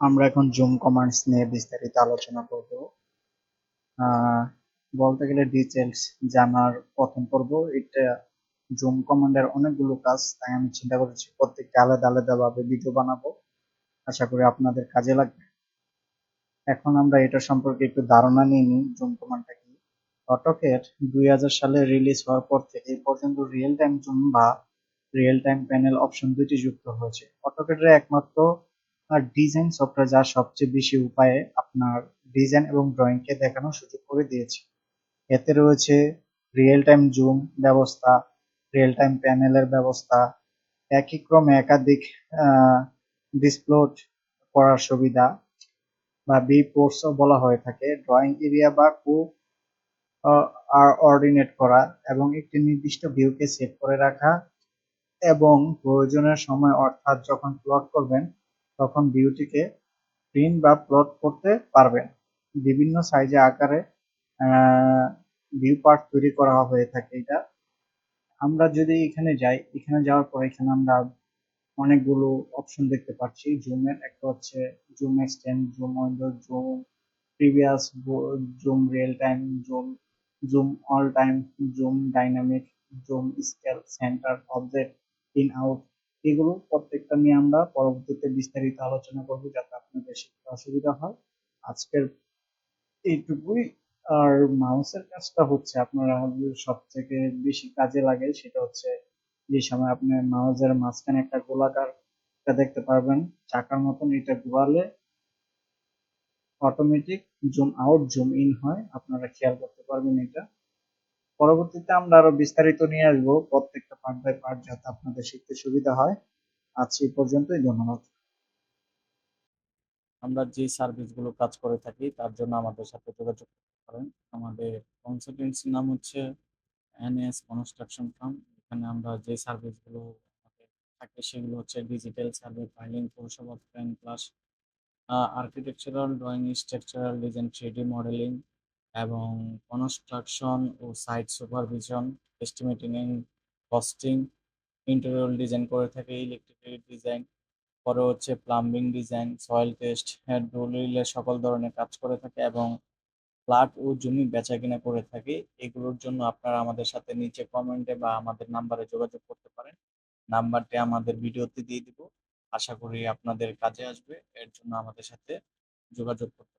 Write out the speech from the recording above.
আমরা এখন zoom commands নিয়ে বিস্তারিত আলোচনা করব। আহ, বলতে গেলে ডিটেলস জানার প্রথম পর্ব এটা। জুম কমান্ডের অনেকগুলো কাজ, তাই আমি চিন্তা করেছি প্রত্যেকটা আলাদা আলাদা ভাবে ভিডিও বানাবো। আশা করি আপনাদের কাজে লাগবে। এখন আমরা এটা সম্পর্কে একটু ধারণা নিয়ে নিই, জুম কমান্ডটা কি। অটোক্যাড 2000 সালে রিলিজ হওয়ার পর থেকে এই পর্যন্ত রিয়েল টাইম জুম বা রিয়েল টাইম প্যানেল অপশন দুটি যুক্ত হয়েছে। অটোক্যাডের একমাত্র ডিজাইন সফটওয়্যার যা সবচেয়ে বেশি উপায়ে আপনার ডিজাইন এবং ড্রয়িংকে দেখানোর সুযোগ করে দিয়েছে। এতে রয়েছে রিয়েল টাইম জুম ব্যবস্থা, রিয়েল টাইম প্যানেলের ব্যবস্থা, একই ক্রমে একাধিক ডিসপ্লোড করার সুবিধা বা বি পোর্টসও বলা হয়ে থাকে, ড্রয়িং এরিয়া বা অর্ডিনেট করা এবং একটি নির্দিষ্ট ভিউকে সেভ করে রাখা এবং প্রয়োজনের সময় অর্থাৎ যখন প্লট করবেন তখন ভিউটিকে প্রিন্ট বা প্লট করতে পারবেন। বিভিন্ন সাইজে আকারে ভিউ পার্ট তৈরি করা হয়ে থাকে এটা। আমরা যদি এখানে যাই, এখানে যাওয়ার পর এখানে আমরা অনেকগুলো অপশন দেখতে পাচ্ছি জুমের। একটা হচ্ছে zoom extend, zoom window, zoom previous, zoom real time, zoom zoom all time, zoom dynamic, zoom scale, centre, object, in out. এগুলো প্রত্যেকটা নিয়ে আমরা পরবর্তীতে বিস্তারিত আলোচনা করবো যাতে আপনাদের শিখতে অসুবিধা হয়। আজকের এইটুকুই। আর মাউসের কাজটা হচ্ছে আপনারা সব থেকে বেশি কাজে লাগে সেটা হচ্ছে যে সময় আপনি মাউসের মাঝখানে একটা গোলাকার দেখতে পারবেন চাকার মতন, এটা ঘোরালে automatic zoom out zoom in হয়, আপনারা খেয়াল করতে পারবেন এটা। পরবর্তীতে আমরা আরো বিস্তারিত নিয়ে আসবো প্রত্যেকটা পার্ট বাই পার্ট যাতে আপনাদের শিখতে সুবিধা হয়। আজ এই পর্যন্তই, ধন্যবাদ। আমরা যে সার্ভিসগুলো কাজ করে থাকি তার জন্য আমাদের সাথে যোগাযোগ করতে পারেন। আমাদের কনসালটেন্সির নাম হচ্ছে এনএস কনস্ট্রাকশন ফার্ম। এখানে আমরা যে সার্ভিসগুলো আমাদের থাকে সেগুলো হচ্ছে ডিজিটাল সার্ভে, ফাইলিং, পৌরসভা plan plus, architectural drawing, structural design, three D modelling এবং কনস্ট্রাকশন ও site supervision, estimating and costing, interior design করে থাকে, ইলেকট্রিক্যাল ডিজাইন, পরে হচ্ছে প্লাম্বিং ডিজাইন, সয়েল টেস্ট, দলিলের সকল ধরনের কাজ করে থাকে এবং ফ্ল্যাট ও জমি বেচাকেনা করে থাকে। এগুলোর জন্য আপনারা আমাদের সাথে নিচে কমেন্টে বা আমাদের নাম্বারে যোগাযোগ করতে পারেন। নাম্বারটি আমাদের ভিডিওতে দিয়ে দিব। আশা করি আপনাদের কাজে আসবে। এর জন্য আমাদের সাথে যোগাযোগ করতে